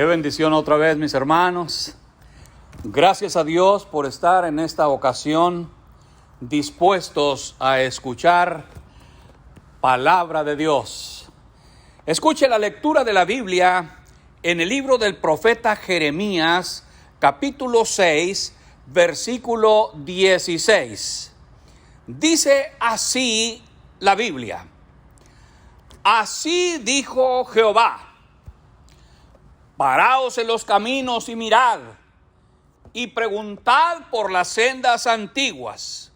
Qué bendición otra vez, mis hermanos. Gracias a Dios por estar en esta ocasión dispuestos a escuchar palabra de Dios. Escuche la lectura de la Biblia en el libro del profeta Jeremías, capítulo 6, versículo 16. Dice así la Biblia: Así dijo Jehová: Paraos en los caminos y mirad, y preguntad por las sendas antiguas,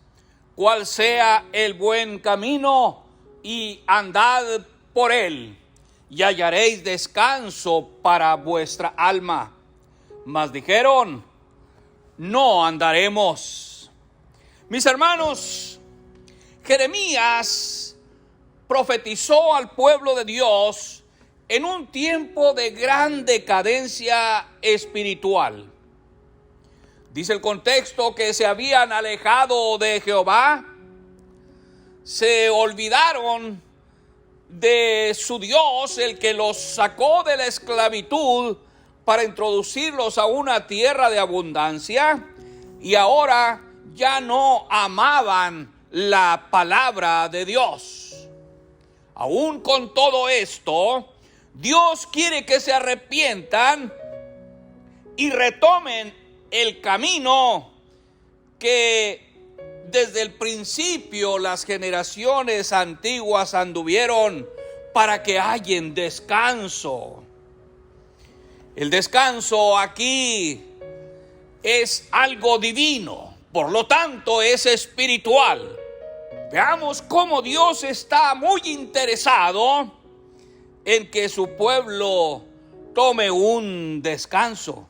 cuál sea el buen camino, y andad por él, y hallaréis descanso para vuestra alma. Mas dijeron: no andaremos. Mis hermanos, Jeremías profetizó al pueblo de Dios en un tiempo de gran decadencia espiritual. Dice el contexto que se habían alejado de Jehová, se olvidaron de su Dios, el que los sacó de la esclavitud para introducirlos a una tierra de abundancia, y ahora ya no amaban la palabra de Dios. Aún con todo esto, Dios quiere que se arrepientan y retomen el camino que desde el principio las generaciones antiguas anduvieron, para que hallen descanso. El descanso aquí es algo divino, por lo tanto es espiritual. Veamos cómo Dios está muy interesado en que su pueblo tome un descanso.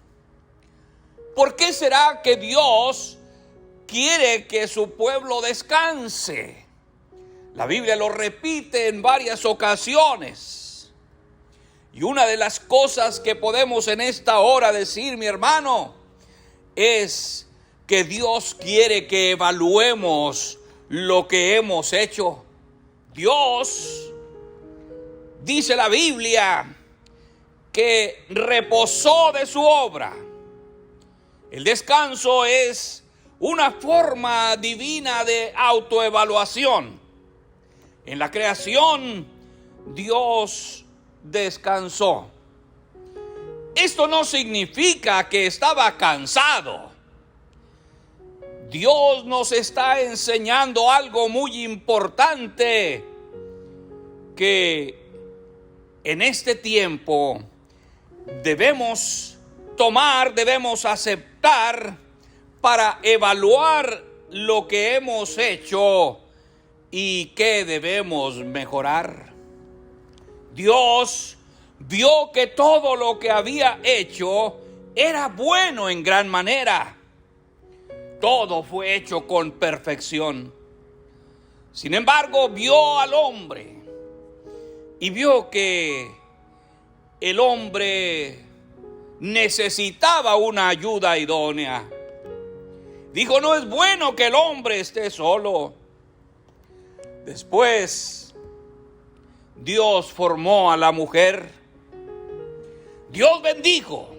¿Por qué será que Dios quiere que su pueblo descanse? La Biblia lo repite en varias ocasiones. Y una de las cosas que podemos en esta hora decir, mi hermano, es que Dios quiere que evaluemos lo que hemos hecho. Dios, dice la Biblia, que reposó de su obra. El descanso es una forma divina de autoevaluación. En la creación, Dios descansó. Esto no significa que estaba cansado. Dios nos está enseñando algo muy importante, que en este tiempo debemos tomar, debemos aceptar para evaluar lo que hemos hecho y qué debemos mejorar. Dios vio que todo lo que había hecho era bueno en gran manera. Todo fue hecho con perfección. Sin embargo, vio al hombre y vio que el hombre necesitaba una ayuda idónea. Dijo: no es bueno que el hombre esté solo. Después, Dios formó a la mujer. Dios bendijo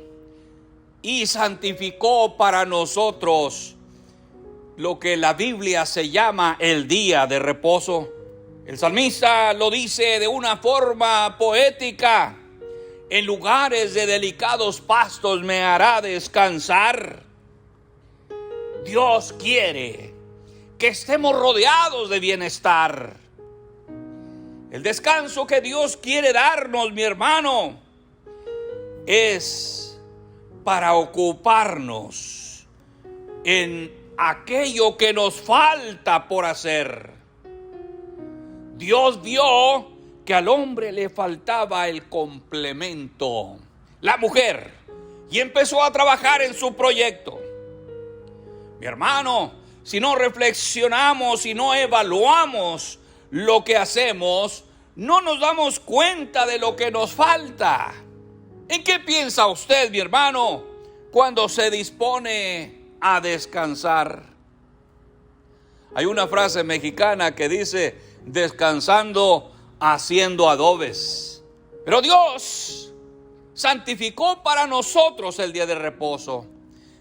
y santificó para nosotros lo que la Biblia se llama el día de reposo. El salmista lo dice de una forma poética: en lugares de delicados pastos me hará descansar. Dios quiere que estemos rodeados de bienestar. El descanso que Dios quiere darnos, mi hermano, es para ocuparnos en aquello que nos falta por hacer. Dios vio que al hombre le faltaba el complemento, la mujer, y empezó a trabajar en su proyecto. Mi hermano, si no reflexionamos y no evaluamos lo que hacemos, no nos damos cuenta de lo que nos falta. ¿En qué piensa usted, mi hermano, cuando se dispone a descansar? Hay una frase mexicana que dice: descansando haciendo adobes. Pero Dios santificó para nosotros el día de reposo.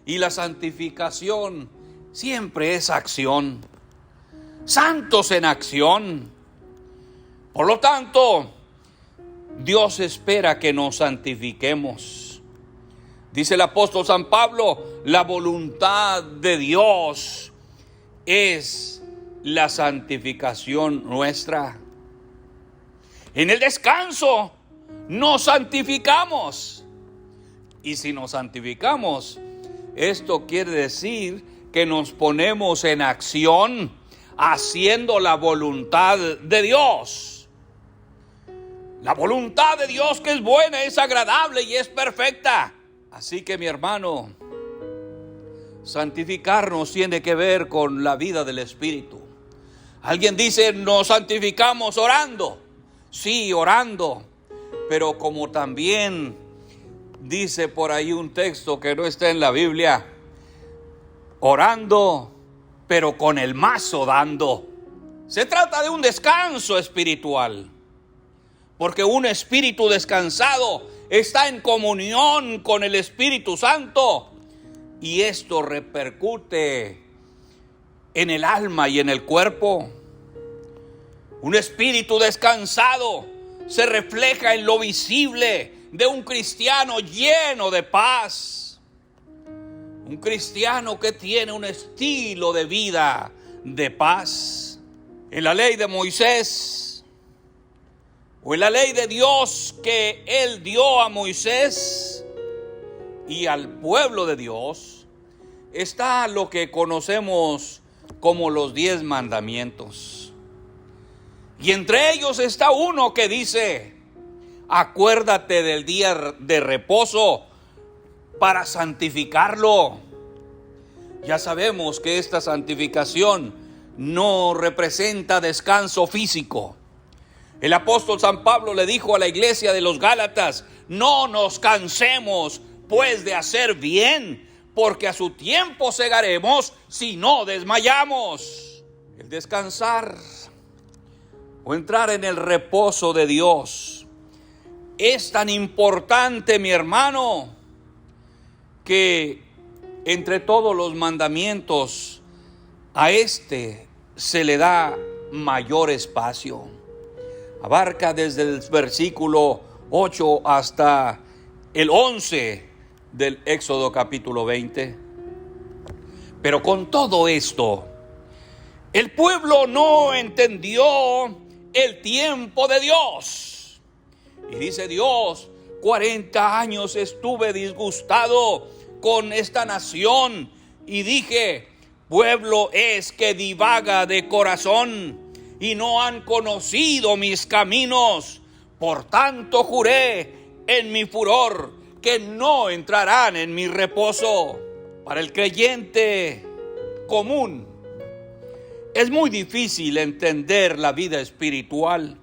Y la santificación siempre es acción. Santos en acción. Por lo tanto, Dios espera que nos santifiquemos. Dice el apóstol San Pablo, la voluntad de Dios es la santificación nuestra. En el descanso nos santificamos. Y si nos santificamos, esto quiere decir que nos ponemos en acción haciendo la voluntad de Dios. La voluntad de Dios, que es buena, es agradable y es perfecta. Así que, mi hermano, santificarnos tiene que ver con la vida del Espíritu. Alguien dice, nos santificamos orando. Sí, orando. Pero como también dice por ahí un texto que no está en la Biblia, orando, pero con el mazo dando. Se trata de un descanso espiritual. Porque un espíritu descansado está en comunión con el Espíritu Santo. Y esto repercute en el alma y en el cuerpo. Un espíritu descansado se refleja en lo visible de un cristiano lleno de paz. Un cristiano que tiene un estilo de vida de paz. En la ley de Moisés, o en la ley de Dios que Él dio a Moisés y al pueblo de Dios, está lo que conocemos como los 10 mandamientos. Y entre ellos está uno que dice, acuérdate del día de reposo para santificarlo. Ya sabemos que esta santificación no representa descanso físico. El apóstol San Pablo le dijo a la iglesia de los Gálatas, no nos cansemos pues de hacer bien, porque a su tiempo segaremos si no desmayamos. El descansar o entrar en el reposo de Dios es tan importante, mi hermano, que entre todos los mandamientos a este se le da mayor espacio. Abarca desde el versículo 8 hasta el 11 del Éxodo capítulo 20. Pero con todo esto, el pueblo no entendió el tiempo de Dios. Y dice Dios, 40 años estuve disgustado con esta nación y dije, pueblo es que divaga de corazón y no han conocido mis caminos. Por tanto juré en mi furor que no entrarán en mi reposo. Para el creyente común es muy difícil entender la vida espiritual.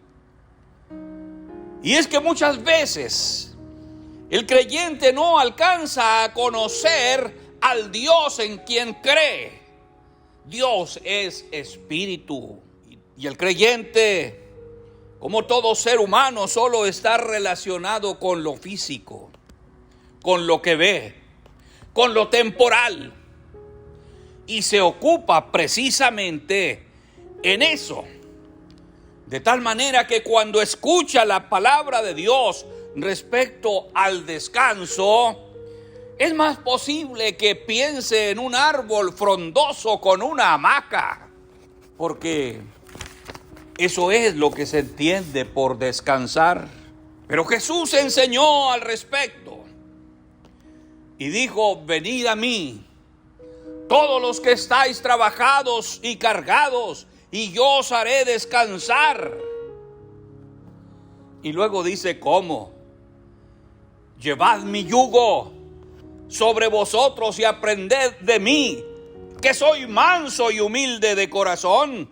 Y es que muchas veces el creyente no alcanza a conocer al Dios en quien cree. Dios es espíritu. Y el creyente, como todo ser humano, solo está relacionado con lo físico, con lo que ve, con lo temporal. Y se ocupa precisamente en eso. De tal manera que cuando escucha la palabra de Dios respecto al descanso, es más posible que piense en un árbol frondoso con una hamaca, porque eso es lo que se entiende por descansar. Pero Jesús enseñó al respecto y dijo, venid a mí, todos los que estáis trabajados y cargados, y yo os haré descansar. Y luego dice, ¿cómo? Llevad mi yugo sobre vosotros y aprended de mí, que soy manso y humilde de corazón,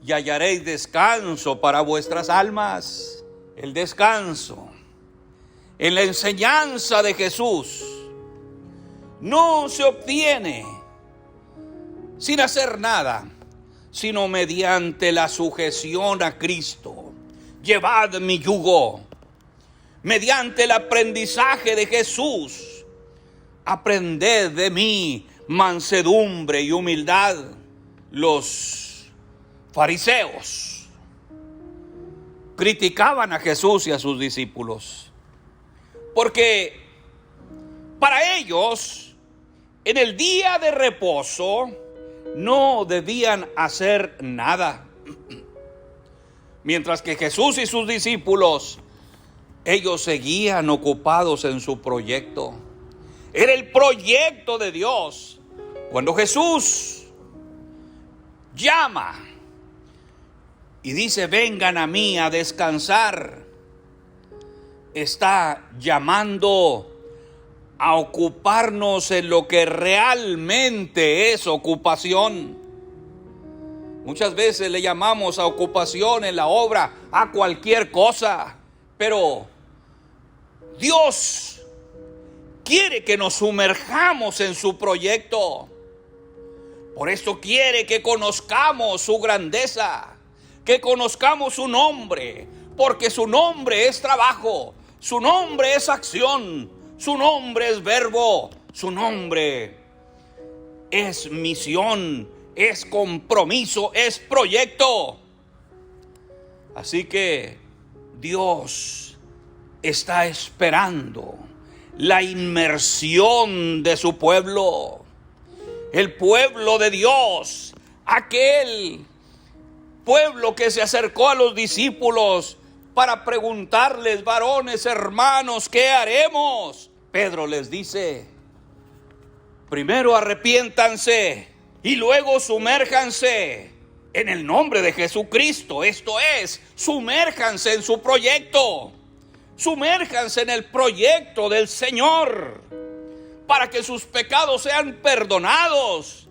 y hallaréis descanso para vuestras almas. El descanso en la enseñanza de Jesús no se obtiene sin hacer nada, sino mediante la sujeción a Cristo. Llevad mi yugo. mediante el aprendizaje de Jesús. Aprended de mí mansedumbre y humildad. Los fariseos criticaban a Jesús y a sus discípulos, porque para ellos, en el día de reposo, no debían hacer nada. Mientras que Jesús y sus discípulos, ellos seguían ocupados en su proyecto. Era el proyecto de Dios. Cuando Jesús llama y dice: vengan a mí a descansar, está llamando a ocuparnos en lo que realmente es ocupación. Muchas veces le llamamos a ocupación en la obra a cualquier cosa, pero Dios quiere que nos sumerjamos en su proyecto. Por esto quiere que conozcamos su grandeza, que conozcamos su nombre, porque su nombre es trabajo, su nombre es acción, su nombre es verbo, su nombre es misión, es compromiso, es proyecto. Así que Dios está esperando la inmersión de su pueblo. El pueblo de Dios, aquel pueblo que se acercó a los discípulos para preguntarles: varones, hermanos, ¿qué haremos? Pedro les dice: primero arrepiéntanse y luego sumérjanse en el nombre de Jesucristo. Esto es, sumérjanse en su proyecto, sumérjanse en el proyecto del Señor, para que sus pecados sean perdonados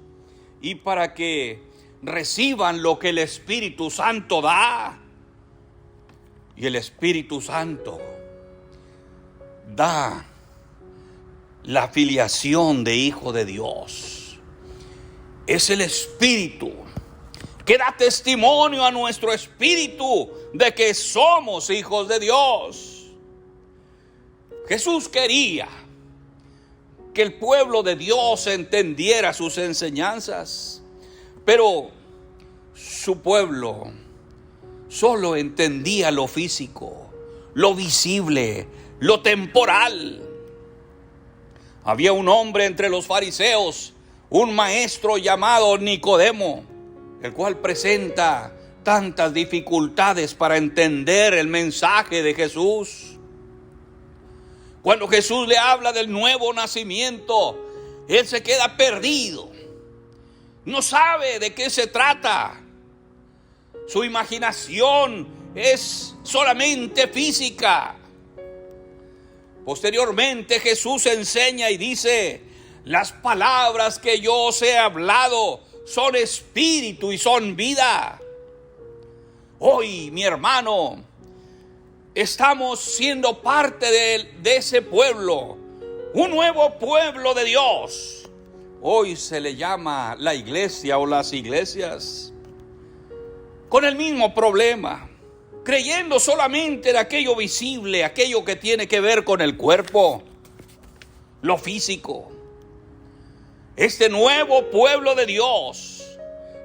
y para que reciban lo que el Espíritu Santo da. Y el Espíritu Santo da la filiación de hijo de Dios. Es el Espíritu que da testimonio a nuestro espíritu de que somos hijos de Dios. Jesús quería que el pueblo de Dios entendiera sus enseñanzas, pero su pueblo solo entendía lo físico, lo visible, lo temporal. Había un hombre entre los fariseos, un maestro llamado Nicodemo, el cual presenta tantas dificultades para entender el mensaje de Jesús. Cuando Jesús le habla del nuevo nacimiento, él se queda perdido. No sabe de qué se trata. Su imaginación es solamente física. Posteriormente Jesús enseña y dice: las palabras que yo os he hablado son espíritu y son vida. Hoy, mi hermano, estamos siendo parte de ese pueblo, un nuevo pueblo de Dios. Hoy se le llama la iglesia o las iglesias, con el mismo problema, creyendo solamente en aquello visible, aquello que tiene que ver con el cuerpo, lo físico. Este nuevo pueblo de Dios,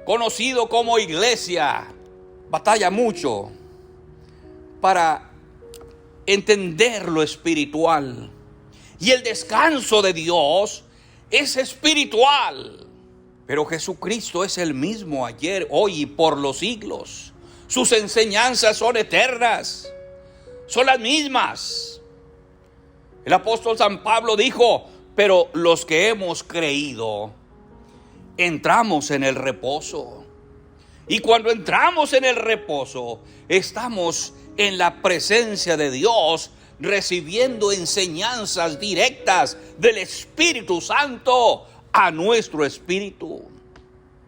conocido como iglesia, batalla mucho para entender lo espiritual. Y el descanso de Dios es espiritual. Pero Jesucristo es el mismo ayer, hoy y por los siglos. Sus enseñanzas son eternas, son las mismas. El apóstol San Pablo dijo: pero los que hemos creído, entramos en el reposo. Y cuando entramos en el reposo, estamos en la presencia de Dios, recibiendo enseñanzas directas del Espíritu Santo a nuestro espíritu.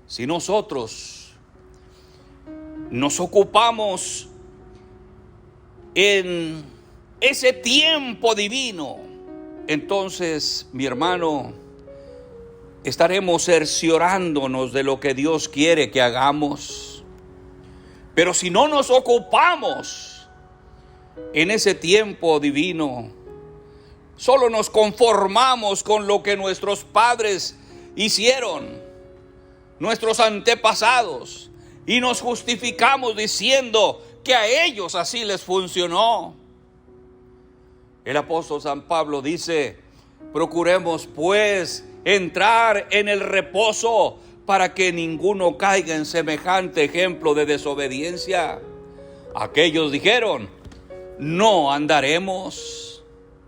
Si nosotros nos ocupamos en ese tiempo divino, entonces, mi hermano, estaremos cerciorándonos de lo que Dios quiere que hagamos. Pero si no nos ocupamos en ese tiempo divino, solo nos conformamos con lo que nuestros padres hicieron, nuestros antepasados, y nos justificamos diciendo que a ellos así les funcionó. El apóstol San Pablo dice: procuremos pues entrar en el reposo para que ninguno caiga en semejante ejemplo de desobediencia. Aquellos dijeron: no andaremos.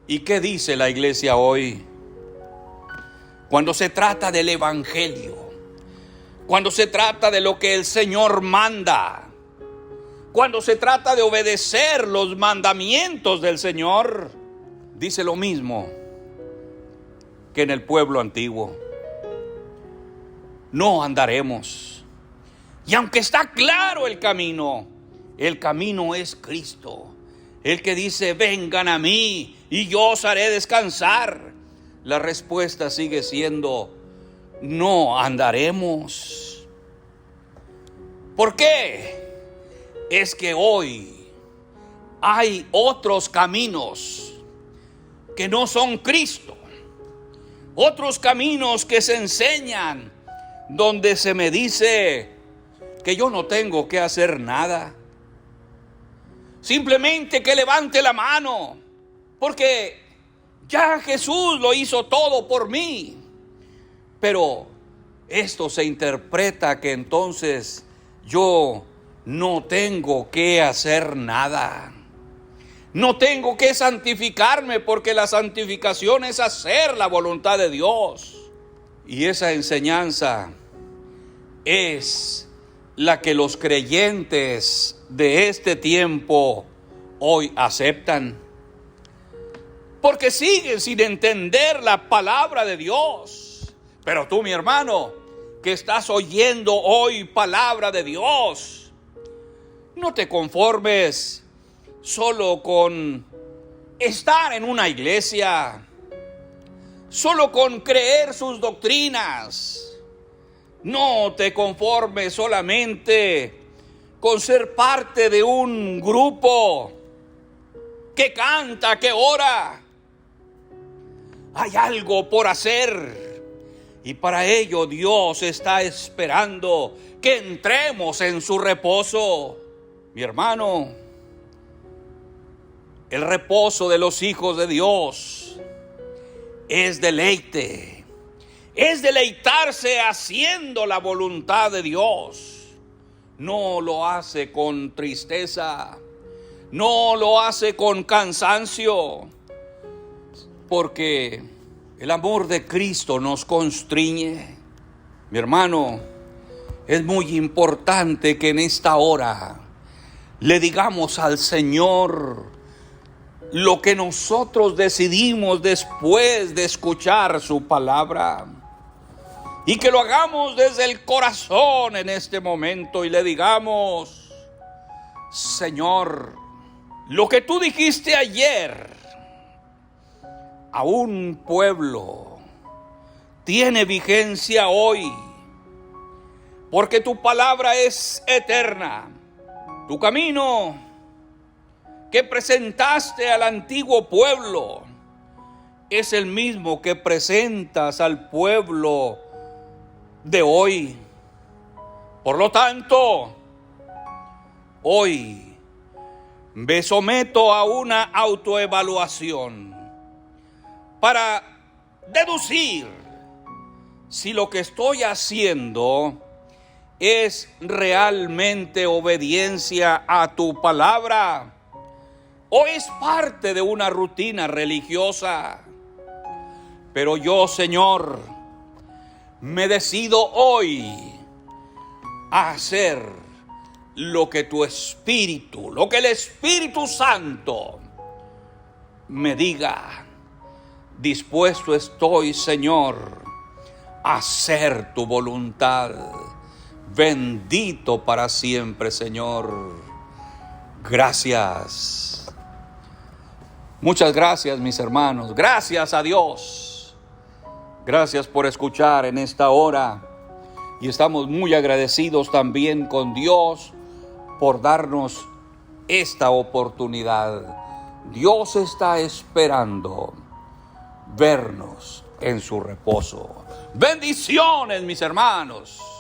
¿Y qué dice la iglesia hoy? Cuando se trata del evangelio, cuando se trata de lo que el Señor manda, cuando se trata de obedecer los mandamientos del Señor, dice lo mismo que en el pueblo antiguo: no andaremos. Y aunque está claro el camino es Cristo, el que dice: vengan a mí y yo os haré descansar. La respuesta sigue siendo: no andaremos. ¿Por qué? Es que hoy hay otros caminos que no son Cristo, otros caminos que se enseñan, donde se me dice que yo no tengo que hacer nada, simplemente que levante la mano, porque ya Jesús lo hizo todo por mí. Pero esto se interpreta que entonces yo no tengo que hacer nada, no tengo que santificarme, porque la santificación es hacer la voluntad de Dios. Y esa enseñanza es la que los creyentes de este tiempo hoy aceptan, porque siguen sin entender la palabra de Dios. Pero tú, mi hermano, que estás oyendo hoy palabra de Dios, no te conformes solo con estar en una iglesia, solo con creer sus doctrinas. No te conformes solamente con ser parte de un grupo que canta, que ora. Hay algo por hacer, y para ello Dios está esperando que entremos en su reposo. Mi hermano, el reposo de los hijos de Dios es deleite, es deleitarse haciendo la voluntad de Dios. No lo hace con tristeza, no lo hace con cansancio, porque el amor de Cristo nos constriñe. Mi hermano, es muy importante que en esta hora le digamos al Señor lo que nosotros decidimos después de escuchar su palabra, y que lo hagamos desde el corazón en este momento y le digamos: Señor, lo que tú dijiste ayer a un pueblo tiene vigencia hoy, porque tu palabra es eterna. Tu camino que presentaste al antiguo pueblo es el mismo que presentas al pueblo de hoy. Por lo tanto, hoy me someto a una autoevaluación para deducir si lo que estoy haciendo es realmente obediencia a tu palabra o es parte de una rutina religiosa. Pero yo, Señor, me decido hoy a hacer lo que tu Espíritu, lo que el Espíritu Santo me diga. Dispuesto estoy, Señor, a hacer tu voluntad. Bendito para siempre, Señor. Gracias. Muchas gracias, mis hermanos. Gracias a Dios. Gracias por escuchar en esta hora. Y estamos muy agradecidos también con Dios por darnos esta oportunidad. Dios está esperando vernos en su reposo. Bendiciones, mis hermanos.